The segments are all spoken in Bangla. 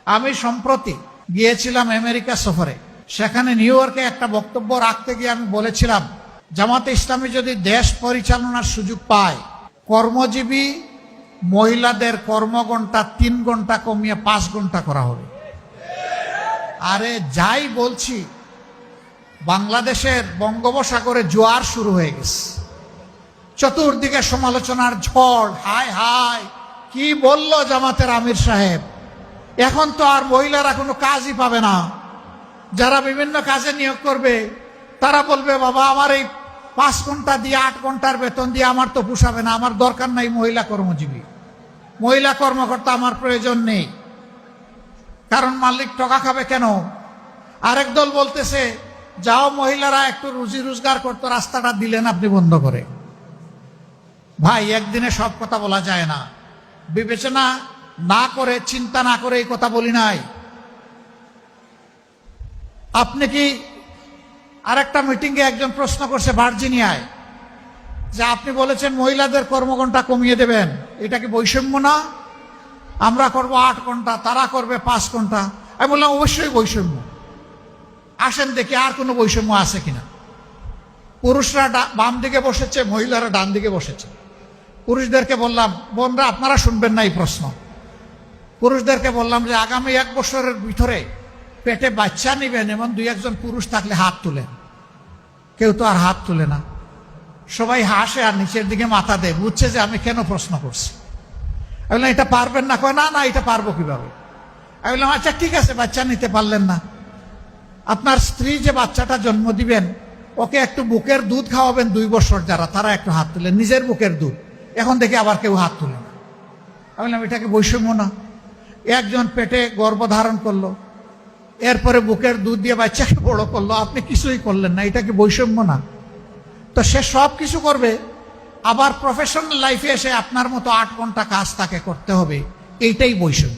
আমি সম্প্রতি গিয়েছিলাম আমেরিকা সফরে। সেখানে নিউ ইয়র্কে একটা বক্তব্য রাখতে গিয়ে আমি বলেছিলাম, জামাতে ইসলামী যদি দেশ পরিচালনার সুযোগ পায়, কর্মজীবী মহিলাদের কর্মঘণ্টা 3 ঘন্টা কমিয়ে 5 ঘন্টা করা হবে। আরে যাই বলছি, বাংলাদেশের বঙ্গোপসাগরে জোয়ার শুরু হয়ে গেছে, চতুর্দিকে সমালোচনার ঝড়। হায় হায়, কি বলল জামাতের আমির সাহেব, এখন তো আর মহিলারা কোনো কাজই পাবে না। যারা বিভিন্ন কাজে নিয়োগ করবে তারা বলবে, বাবা আমার এই 5 ঘন্টা দিয়ে 8 ঘন্টার বেতন দিয়ে আমার তো পোষাবে না, আমার দরকার নাই মহিলা কর্মজীবী, মহিলা কর্মকর্তা আমার প্রয়োজন নেই। কারণ মালিক টাকা খাবে কেন? আরেক দল বলতেছে, যাও মহিলারা একটু রুজি রোজগার করতো, রাস্তাটা দিলেন আপনি বন্ধ করে। ভাই, একদিনে সব কথা বলা যায় না। বিবেচনা না করে, চিন্তা না করে এই কথা বলি নাই। আপনি কি আরেকটা মিটিংয়ে একজন প্রশ্ন করছে ভার্জিনিয়ায়, যে আপনি বলেছেন মহিলাদের কর্মঘণ্টা কমিয়ে দেবেন, এটা কি বৈষম্য না? আমরা করব 8 ঘন্টা, তারা করবে 5 ঘন্টা। আমি বললাম অবশ্যই বৈষম্য। আসেন দেখি আর কোনো বৈষম্য আছে কিনা। পুরুষরা বাম দিকে বসেছে, মহিলারা ডান দিকে বসেছে। পুরুষদেরকে বললাম, বোনরা আপনারা শুনবেন না এই প্রশ্ন। পুরুষদেরকে বললাম যে আগামী 1 বছরের ভিতরে পেটে বাচ্চা নিবেন এমন 2-1 জন পুরুষ থাকলে হাত তুলেন। কেউ তো আর হাত তুলে না, সবাই হাসে আর নিচের দিকে মাথা দেয়, বুঝছে যে আমি কেন প্রশ্ন করছি। আমি বললাম এটা পারবেন না? কয় না না, এটা পারবো কিভাবে। আমি বললাম আচ্ছা ঠিক আছে, বাচ্চা নিতে পারলেন না, আপনার স্ত্রী যে বাচ্চাটা জন্ম দিবেন ওকে একটু বুকের দুধ খাওয়াবেন 2 বছর, যারা তারা একটু হাত তুলেন, নিজের বুকের দুধ। এখন দেখি আবার কেউ হাত তুলে না। আমি বললাম এটা কি বৈষম্য না? একজন পেটে গর্ভধারণ করলো, এরপরে বুকের দুধ দিয়ে বাচ্চাকে বড় করলো, আপনি কিছুই করলেন না, এটা কি বৈষম্য না? তো সে সব কিছু করবে, আবার প্রফেশনাল লাইফে এসে আপনার মতো 8 ঘন্টা কাজ তাকে করতে হবে, এইটাই বৈষম্য।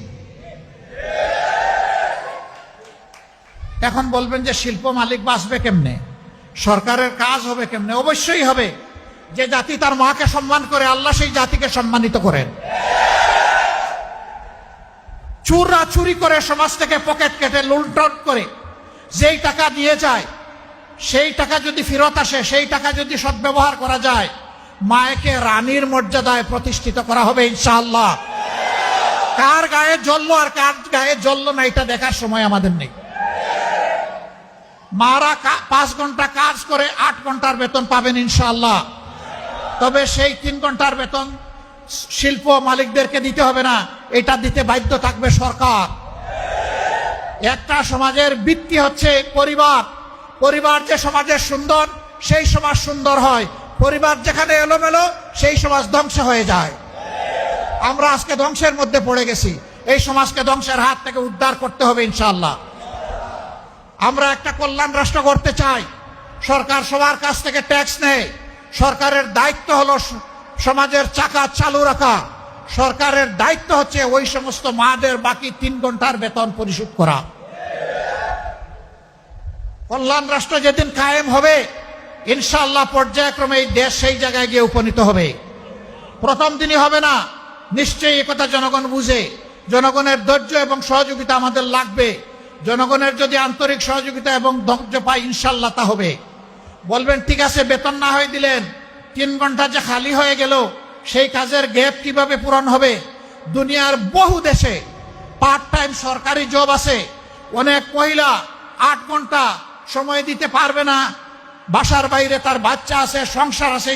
এখন বলবেন যে শিল্প মালিক বাঁচবে কেমনে, সরকারের কাজ হবে কেমনে? অবশ্যই হবে। যে জাতি তার মাকে সম্মান করে, আল্লাহ সেই জাতিকে সম্মানিত করেন। চুররা চুরি করে সমাজ থেকে পকেট কেটে লুণ্ঠন করে যেই টাকা নিয়ে যায়, সেই টাকা যদি ফেরত আসে, সেই টাকা যদি সদ্ব্যবহার করা যায়, মায়েকে রানীর মর্যাদায় প্রতিষ্ঠিত করা হবে ইনশাআল্লাহ। কার গায়ে জ্বললো আর কার গায়ে জ্বললো না এটা দেখার সময় আমাদের নেই। মারা 5 ঘন্টা কাজ করে 8 ঘন্টার বেতন পাবেন ইনশাআল্লাহ। তবে সেই 3 ঘন্টার বেতন শিল্প মালিকদেরকে দিতে হবে না, এটা দিতে বাধ্য থাকবে সরকার। একটা সমাজের ভিত্তি হচ্ছে পরিবার। পরিবার যে সমাজের সুন্দর, সেই সমাজ সুন্দর হয়। পরিবার যেখানে এলোমেলো, সেই সমাজ ধ্বংস হয়ে যায়। আমরা আজকে ধ্বংসের মধ্যে পড়ে গেছি, এই সমাজকে ধ্বংসের হাত থেকে উদ্ধার করতে হবে ইনশাআল্লাহ। আমরা একটা কল্যাণ রাষ্ট্র করতে চাই। সরকার সবার কাছ থেকে ট্যাক্স নেয়, সরকারের দায়িত্ব হলো সমাজের চাকা চালু রাখা। সরকারের দায়িত্ব হচ্ছে ওই সমস্ত মাদের বাকি 3 ঘন্টার বেতন পরিশোধ করা। কল্যাণ রাষ্ট্র যেদিন কায়েম হবে ইনশাআল্লাহ পর্যায়ক্রমে এই দেশ সেই জায়গায় গিয়ে উপনীত হবে। প্রথম দিনই হবে না, নিশ্চয়ই একথা জনগণ বুঝে। জনগণের ধৈর্য এবং সহযোগিতা আমাদের লাগবে। জনগণের যদি আন্তরিক সহযোগিতা এবং ধৈর্য পাই ইনশাআল্লাহ তা হবে। বলবেন ঠিক আছে, বেতন না হয়ে দিলেন, 3 ঘন্টা যে খালি হয়ে গেল, সেই কাজের গ্যাপ কিভাবে পূরণ হবে? দুনিয়ার বহু দেশে পার্ট টাইম সরকারি জব আছে। অনেক মহিলা 8 ঘন্টা সময় দিতে পারবে না, বাসার বাইরে তার বাচ্চা আছে, সংসার আছে,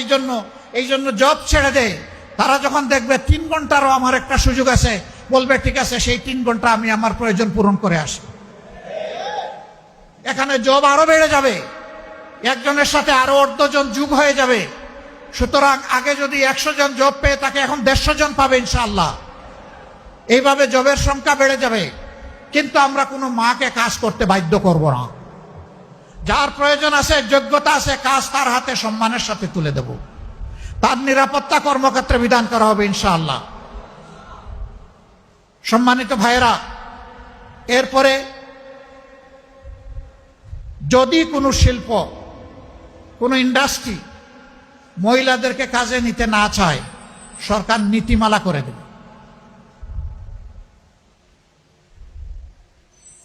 এই জন্য জব ছেড়ে দেয়। তারা যখন দেখবে 3 ঘন্টারও আমার একটা সুযোগ আছে, বলবে ঠিক আছে, সেই 3 ঘন্টা আমি আমার প্রয়োজন পূরণ করে আসি। এখানে জব আরো বেড়ে যাবে, একজনের সাথে আরো 1/2 জন যুগ হয়ে যাবে। সুতরাং আগে যদি 100 জন জব পেয়ে তাকে এখন 150 জন পাবে ইনশাআল্লাহ। এইভাবে জবের সংখ্যা বেড়ে যাবে। কিন্তু আমরা কোনো মাকে কাজ করতে বাধ্য করব না। যার প্রয়োজন আছে, যোগ্যতা আছে, কাজ তার হাতে সম্মানের সাথে তুলে দেব। তার নিরাপত্তা কর্মক্ষেত্রে বিধান করা হবে ইনশাআল্লাহ। সম্মানিত ভাইয়েরা, এরপরে যদি কোনো শিল্প, কোনো ইন্ডাস্ট্রি মহিলাদেরকে কাজে নিতে না চায়, সরকার নীতিমালা করে দেবে।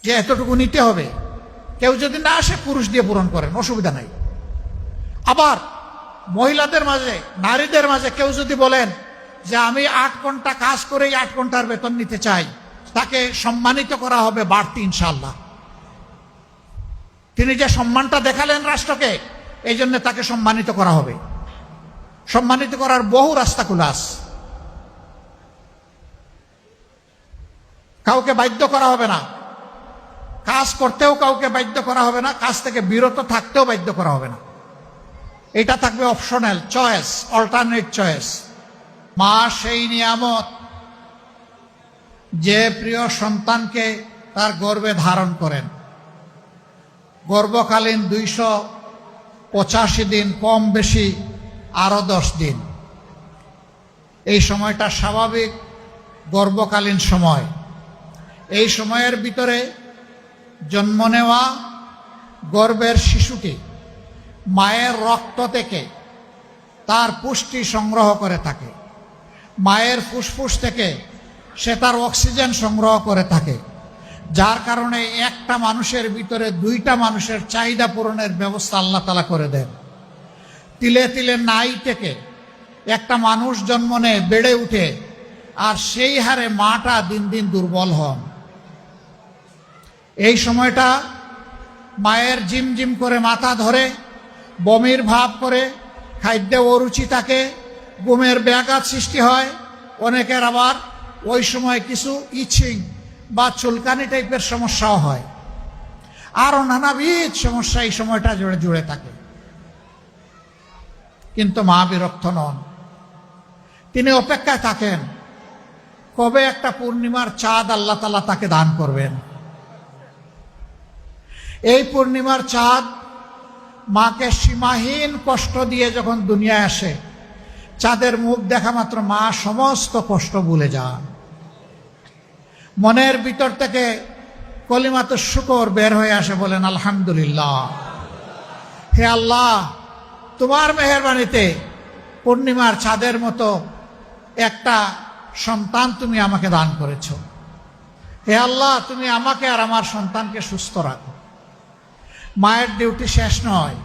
যে এতটুকু নিতে হবে। কেউ যদি না আসে পুরুষ দিয়ে পূরণ করেন, অসুবিধা নাই। আবার মহিলাদের মাঝে, নারীদের মাঝে কেউ যদি বলেন যে আমি 8 ঘন্টা কাজ করেই 8 ঘন্টার বেতন নিতে চাই, তাকে সম্মানিত করা হবে বাড়তি ইনশাআল্লাহ। তিনি যে সম্মানটা দেখালেন রাষ্ট্রকে, এই জন্য তাকে সম্মানিত করা হবে। সম্মানিত করার বহু রাস্তা খোলা আছে। কাউকে বাধ্য করা হবে না, কাজ করতেও কাউকে বাধ্য করা হবে না, কাজ থেকে বিরত থাকতেও বাধ্য করা হবে না। এটা থাকবে অপশনাল চয়েস, অল্টারনেট চয়েস। মা সেই নিয়ামত যে প্রিয় সন্তানকে তার গর্ভে ধারণ করেন। গর্ভকালীন 285 দিন, কম বেশি আরো 10 দিন। এই সময়টা স্বাভাবিক গর্ভকালীন সময়। এই সময়ের ভিতরে জন্ম নেওয়া গর্ভের শিশুটি মায়ের রক্ত থেকে তার পুষ্টি সংগ্রহ করে থাকে। মায়ের ফুসফুস থেকে সে তার অক্সিজেন সংগ্রহ করে থাকে, যার কারণে একটা মানুষের ভিতরে 2টা মানুষের চাহিদা পূরণের ব্যবস্থা আল্লাহ তাআলা করে দেন। তিলে তিলে নাই থেকে একটা মানুষ জন্ম নেয়, বেড়ে উঠে, আর সেই হারে মাটা দিন দিন দুর্বল হন। এই সময়টা মায়ের জিমজিম করে মাথা ধরে, বমির ভাব করে, খাদ্যে অরুচি থাকে, ঘুমের ব্যাঘাত সৃষ্টি হয়। অনেকের আবার ওই সময় কিছু ইচিং বা চুলকানি টাইপের সমস্যাও হয়। আরও নানাবিধ সমস্যা এই সময়টা জুড়ে জুড়ে থাকে। কিন্তু মা বিরক্ত নন, তিনি অপেক্ষায় থাকেন কবে একটা পূর্ণিমার চাঁদ আল্লাহ তাআলা তাকে দান করবেন। এই পূর্ণিমার চাঁদ মাকে সীমাহীন কষ্ট দিয়ে যখন দুনিয়ায় আসে, চাঁদের মুখ দেখা মাত্র মা সমস্ত কষ্ট ভুলে যান। মনের ভিতর থেকে কলিমাতুশ শুকর বের হয়ে আসে, বলেন আলহামদুলিল্লাহ। হে আল্লাহ, তোমার মেহেরবানিতে পূর্ণিমার চাঁদের মতো একটা সন্তান তুমি আমাকে দান করেছ। হে আল্লাহ, তুমি আমাকে আর আমার সন্তানকে সুস্থ রাখো। মায়ের ডিউটি শেষ নয়,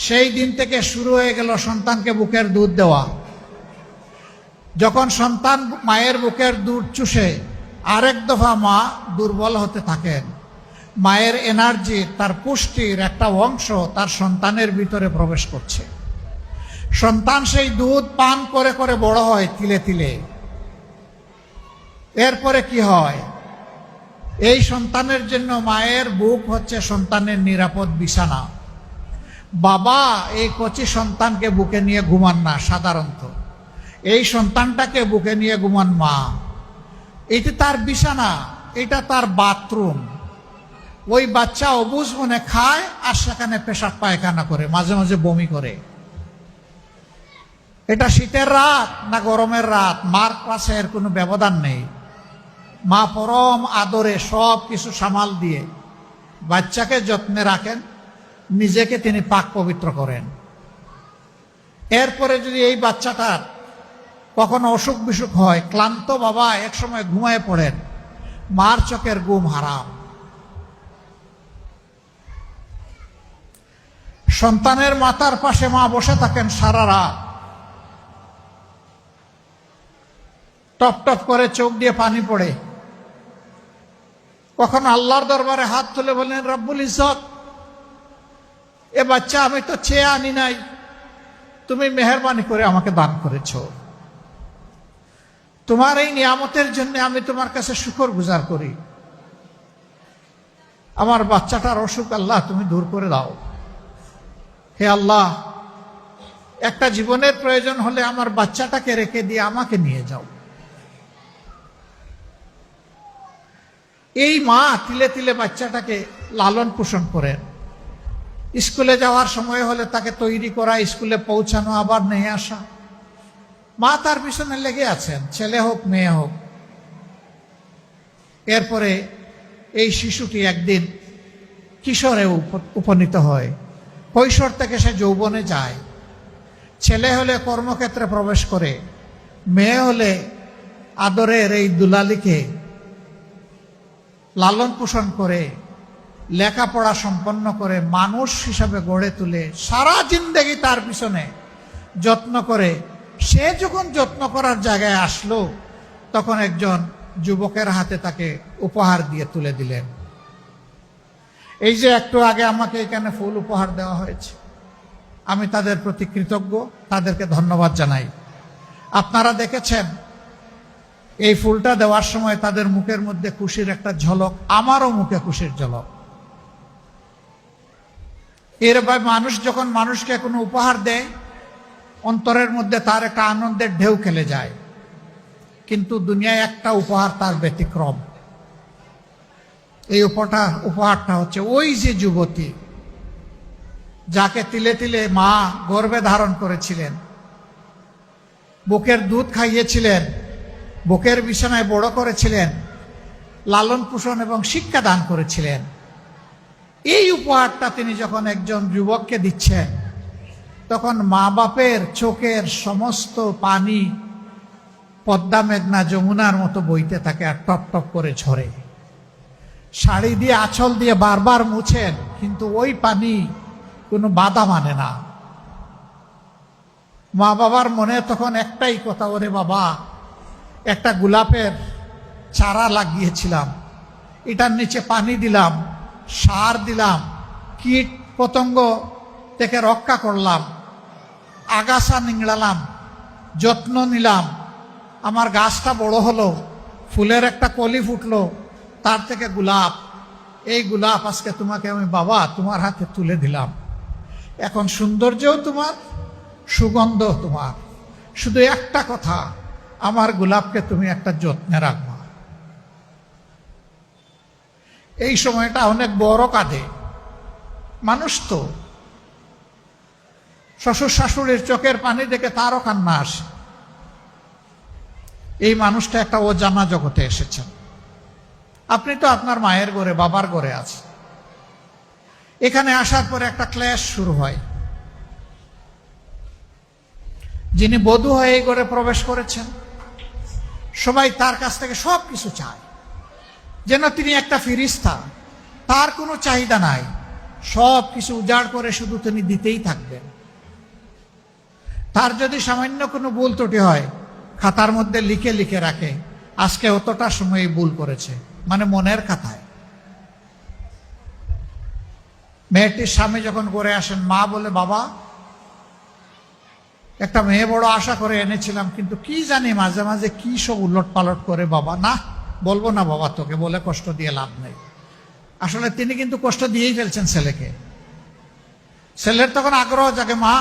সেই দিন থেকে শুরু হয়ে গেল সন্তানকে বুকের দুধ দেওয়া। যখন সন্তান মায়ের বুকের দুধ চুষে আরেক দফা মা দুর্বল হতে থাকেন, মায়ের এনার্জি, তার পুষ্টির একটা অংশ তার সন্তানের ভিতরে প্রবেশ করছে। সন্তান সেই দুধ পান করে করে বড় হয় তিলে তিলে। এরপরে কি হয়? এই সন্তানের জন্য মায়ের বুক হচ্ছে সন্তানের নিরাপদ বিছানা। বাবা এই কচি সন্তানকে বুকে নিয়ে ঘুমান না সাধারণত, এই সন্তানটাকে বুকে নিয়ে ঘুমান মা। এটি তার বিছানা, এটা তার বাথরুম। ওই বাচ্চা অবুঝ মনে খায় আর সেখানে পেশাব পায়খানা করে, মাঝে মাঝে বমি করে। এটা শীতের রাত না গরমের রাত, মার কাছে এর কোনো ব্যবধান নেই। মা পরম আদরে সব কিছু সামাল দিয়ে বাচ্চাকে যত্নে রাখেন, নিজেকে তিনি পাক পবিত্র করেন। এরপরে যদি এই বাচ্চাটার কখনো অসুখ বিসুখ হয়, ক্লান্ত বাবা একসময় ঘুমায় পড়েন, মার চোখের ঘুম হারাম। সন্তানের মাথার পাশে মা বসে থাকেন সারা রাত, টপ টপ করে চোখ দিয়ে পানি পড়ে। কখনো আল্লাহর দরবারে হাত তুলে বলেন, রব্বুল ইজ্জত, এ বাচ্চা আমি তো চেয়ে আনি নাই, তুমি মেহেরবানি করে আমাকে দান করেছ। তোমার এই নিয়ামতের জন্য আমি তোমার কাছে শুকর গুজার করি। আমার বাচ্চাটার অসুখ আল্লাহ তুমি দূর করে দাও। হে আল্লাহ, একটা জীবনের প্রয়োজন হলে আমার বাচ্চাটাকে রেখে দিয়ে আমাকে নিয়ে যাও। এই মা তিলে তিলে বাচ্চাটাকে লালন পোষণ করেন। স্কুলে যাওয়ার সময় হলে তাকে তৈরি করা, স্কুলে পৌঁছানো, আবার নিয়ে আসা। মা তার পিছনে লেগে আছেন, ছেলে হোক মেয়ে হোক। এরপরে এই শিশুটি একদিন কিশোরে উপনীত হয়, কৈশোর থেকে সে যৌবনে যায়। ছেলে হলে কর্মক্ষেত্রে প্রবেশ করে, মেয়ে হলে আদরের এই দুলালিকে লালন পালন করে, লেখাপড়া সম্পন্ন করে, মানুষ হিসাবে গড়ে তুলে সারা জিন্দেগি তার পিছনে যত্ন করে, সে যখন যত্ন করার জায়গায় আসলো তখন একজন যুবকের হাতে তাকে উপহার দিয়ে তুলে দিলেন। এই যে একটু আগে আমাকে এখানে ফুল উপহার দেওয়া হয়েছে, আমি তাদের প্রতি কৃতজ্ঞ, তাদেরকে ধন্যবাদ জানাই। আপনারা দেখেছেন এই ফুলটা দেওয়ার সময় তাদের মুখের মধ্যে খুশির একটা ঝলক, আমারও মুখে খুশির ঝলক। এরভাবে মানুষ যখন মানুষকে কোনো উপহার দেয়, অন্তরের মধ্যে তার একটা আনন্দের ঢেউ খেলে যায়। কিন্তু দুনিয়ায় একটা উপহার তার ব্যতিক্রম। এই উপহারটা হচ্ছে ওই যে যুবতী যাকে তিলে তিলে মা গর্ভে ধারণ করেছিলেন, বুকের দুধ খাইয়েছিলেন, বুকের বিছানায় বড় করেছিলেন, লালন পালন এবং শিক্ষা দান করেছিলেন। এই উপহারটা তিনি যখন একজন যুবককে দিচ্ছেন, তখন মা বাপের চোখের সমস্ত পানি পদ্মা মেঘনা যমুনার মতো বইতে থাকে আর টপ টপ করে ঝরে। শাড়ি দিয়ে আঁচল দিয়ে বারবার মুছেন, কিন্তু ওই পানি কোনো বাধা মানে না। মা বাবার মনে তখন একটাই কথা, ওরে বাবা, একটা গোলাপের চারা লাগিয়েছিলাম, এটার নিচে পানি দিলাম, সার দিলাম, কীট পতঙ্গ থেকে রক্ষা করলাম, আগাছা নিংড়ালাম, যত্ন নিলাম, আমার গাছটা বড় হলো, ফুলের একটা কলি ফুটলো, তার থেকে গোলাপ, এই গোলাপ আজকে তোমাকে আমি বাবা তোমার হাতে তুলে দিলাম। এখন সৌন্দর্যও তোমার, সুগন্ধ তোমার, শুধু একটা কথা, আমার গোলাপকে তুমি একটা যত্নে রাখবা। এই সময়টা অনেক বড় কাঁদে মানুষ, তো শ্বশুর শাশুড়ির চোখের পানি দেখে তারও কান্না আসে। এই মানুষটা একটা অজানা জগতে এসেছেন। আপনি তো আপনার মায়ের ঘরে, বাবার ঘরে আছেন। এখানে আসার পরে একটা ক্লেশ শুরু হয়। যিনি বধূ হয়ে এই ঘরে প্রবেশ করেছেন, সবাই তার কাছ থেকে সব কিছু চায়, যেন তিনি একটা ফিরিস্তা, তার কোনো চাহিদা নাই, সব কিছু উজাড় করে শুধু তিনি দিতেই থাকবেন। তার যদি সামান্য কোনো ভুল ত্রুটি হয়, খাতার মধ্যে লিখে লিখে রাখে, আজকে অতটা সময় ভুল করেছে, মানে মনের খাতায়। মেয়েটির স্বামী যখন করে আসেন, মা বলে, বাবা, একটা মেয়ে বড় আশা করে এনেছিলাম, কিন্তু কি জানি মাঝে মাঝে কি সব উলট পালট করে। বাবা, না, বলবো না বাবা, তোকে বলে কষ্ট দিয়ে লাভ নেই। আসলে তিনি কিন্তু কষ্ট দিয়েই ফেলছেন ছেলেকে। ছেলের তখন আগ্রহ জাগে, মা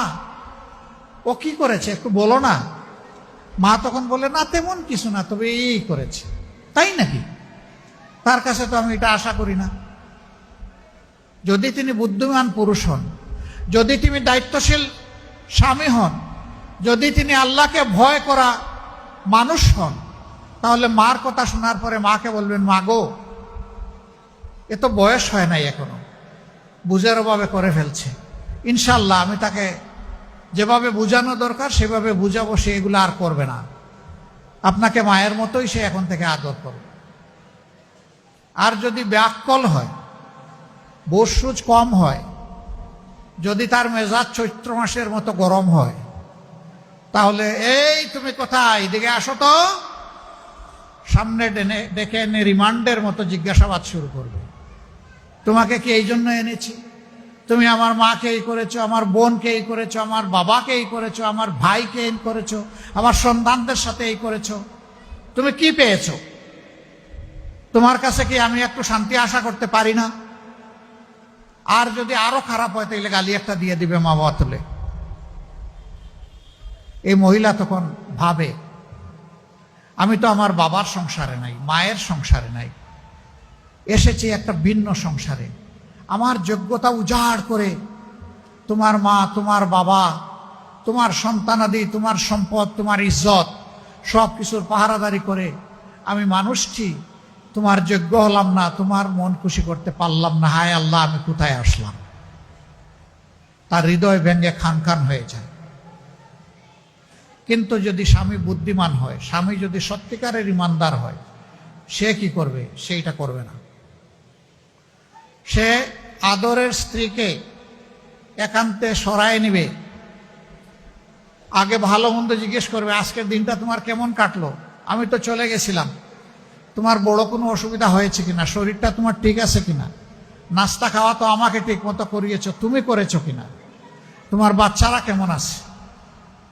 ও কি করেছে একটু বলো না। মা তখন বলে, না তেমন কিছু না, তবে এই করেছে। তাই নাকি? তার কাছে তো আমি এটা আশা করি না। যদি তিনি বুদ্ধিমান পুরুষ হন, যদি তিনি দায়িত্বশীল স্বামী হন, যদি তিনি আল্লাহকে ভয় করা মানুষ হন, তাহলে মার কথা শোনার পরে মাকে বলবেন, মা গো, এ তো বয়স হয় নাই এখনো, বুঝের অভাবে করে ফেলছে, ইনশাল্লাহ আমি তাকে যেভাবে বুঝানো দরকার সেভাবে বুঝাবো, সে এগুলো আর করবে না, আপনাকে মায়ের মতোই সে এখন থেকে আদর করবে। আর যদি ব্যাককল হয়, বসুজ কম হয়, যদি তার মেজাজ চৈত্র মাসের মতো গরম হয়, তাহলে এই তুমি কোথায়, এদিকে আসো তো, সামনে ডেকে এনে রিমান্ডের মতো জিজ্ঞাসাবাদ শুরু করবে। তোমাকে কি এই জন্য এনেছি? তুমি আমার মাকে এই করেছো, আমার বোনকে এই করেছো, আমার বাবাকে এই করেছো, আমার ভাইকে এই করেছো, আমার সন্তানদের সাথে এই করেছো, তুমি কি পেয়েছো? তোমার কাছে কি আমি একটু শান্তি আশা করতে পারি না? আর যদি আরো খারাপ হয় তাহলে গালি একটা দিয়ে দিবে মা বাবা তুলে। এই মহিলা তখন ভাবে, আমি তো আমার বাবার সংসারে নাই, মায়ের সংসারে নাই, এসেছি একটা ভিন্ন সংসারে। আমার যোগ্যতা উজাড় করে তোমার মা, তোমার বাবা, তোমার সন্তানাদি, তোমার সম্পদ, তোমার ইজ্জত সব কিছুর পাহারাদারি করে আমি মানুষটি তোমার যোগ্য হলাম না, তোমার মন খুশি করতে পারলাম না, হায় আল্লাহ আমি কোথায় আসলাম। তার হৃদয় ভেঙে খান খান হয়ে যায়। কিন্তু যদি স্বামী বুদ্ধিমান হয়, স্বামী যদি সত্যিকারের ইমানদার হয়, সে কি করবে? সেইটা করবে না। সে আদরের স্ত্রীকে একান্তে সরায় নিবে, আগে ভালো মন্দ জিজ্ঞেস করবে, আজকের দিনটা তোমার কেমন কাটলো, আমি তো চলে গেছিলাম, তোমার বড় কোনো অসুবিধা হয়েছে কিনা, শরীরটা তোমার ঠিক আছে কিনা, নাস্তা খাওয়া তো আমাকে ঠিক মতো করিয়েছ, তুমি করেছো কিনা, তোমার বাচ্চারা কেমন আছে,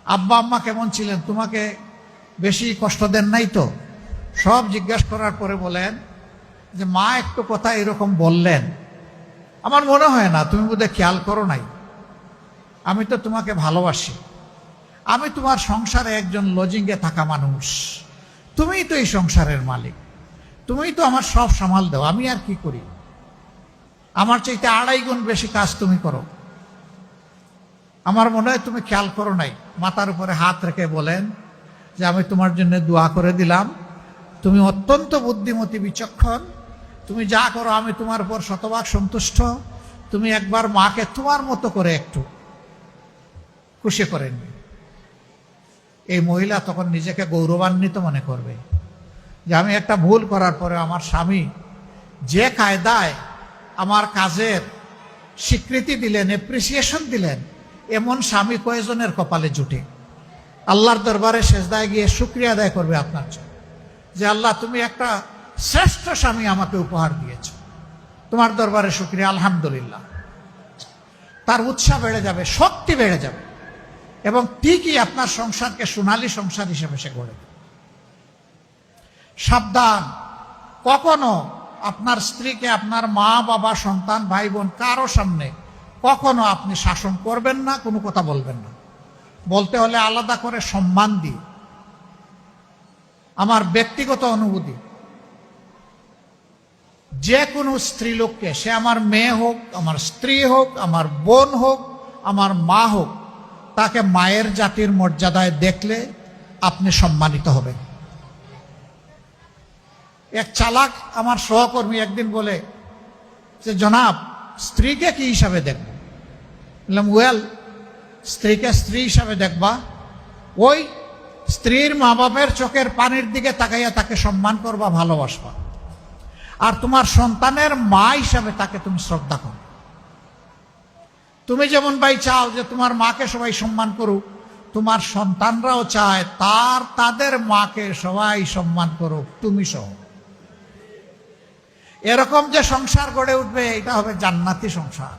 আব্বা আম্মা কেমন ছিলেন, তোমাকে বেশি কষ্ট দেন নাই তো, সব জিজ্ঞাসা করার পরে বলেন যে মা একটু কথা এরকম বললেন, আমার মনে হয় না, তুমি বোধহয় খেয়াল করো নাই, আমি তো তোমাকে ভালোবাসি, আমি তোমার সংসারে একজন লজিংয়ে থাকা মানুষ, তুমিই তো এই সংসারের মালিক, তুমিই তো আমার সব সামাল দাও, আমি আর কি করি, আমার চাইতে 2.5 গুণ বেশি কাজ তুমি করো, আমার মনে হয় তুমি খেয়াল করো নাই। মাথার উপরে হাত রেখে বলেন যে আমি তোমার জন্য দোয়া করে দিলাম, তুমি অত্যন্ত বুদ্ধিমতী বিচক্ষণ, তুমি যা করো আমি তোমার উপর শতভাগ সন্তুষ্ট, তুমি একবার মাকে তোমার মতো করে একটু খুশি করেন। এই মহিলা তখন নিজেকে গৌরবান্বিত মনে করবে যে আমি একটা ভুল করার পরে আমার স্বামী যে কায়দায় আমার কাজের স্বীকৃতি দিলেন, অ্যাপ্রিসিয়েশন দিলেন, এমন স্বামী কয়েকজনের কপালে জুটে। আল্লাহর দরবারে সেজদায় গিয়ে শুকরিয়া আদায় করবে আপনার জন্য যে আল্লাহ তুমি একটা শ্রেষ্ঠ স্বামী আমাকে উপহার দিয়েছ, তোমার দরবারে শুকরিয়া, আলহামদুলিল্লাহ। তার উৎসাহ বেড়ে যাবে, শক্তি বেড়ে যাবে, এবং ঠিকই আপনার সংসারকে সোনালী সংসার হিসেবে সে গড়ে দেবে। সাবধান, কখনো আপনার স্ত্রীকে আপনার মা বাবা সন্তান ভাই বোন কারো সামনে কখনো আপনি শাসন করবেন না, কোনো কথা বলবেন না, বলতে হলে আলাদা করে সম্মান দিয়ে। আমার ব্যক্তিগত অনুভূতি, যে কোনো স্ত্রীলোককে, সে আমার মেয়ে হোক, আমার স্ত্রী হোক, আমার বোন হোক, আমার মা হোক, তাকে মায়ের জাতির মর্যাদায় দেখলে আপনি সম্মানিত হবেন। এক চালাক আমার সহকর্মী একদিন বলে যে জনাব, স্ত্রীকে কি হিসাবে দেখব? বললাম ওয়েল, স্ত্রীকে স্ত্রী হিসাবে দেখবা, ওই স্ত্রীর মা বাপের চোখের পানির দিকে তাকাইয়া তাকে সম্মান করবা, ভালোবাসবা, আর তোমার সন্তানের মা হিসাবে তাকে তুমি শ্রদ্ধা করো। তুমি যেমন ভাই চাও যে তোমার মাকে সবাই সম্মান করুক, তোমার সন্তানরাও চায় তাদের মাকে সবাই সম্মান করুক, তুমি সহ। এরকম যে সংসার গড়ে উঠবে, এটা হবে জান্নাতি সংসার।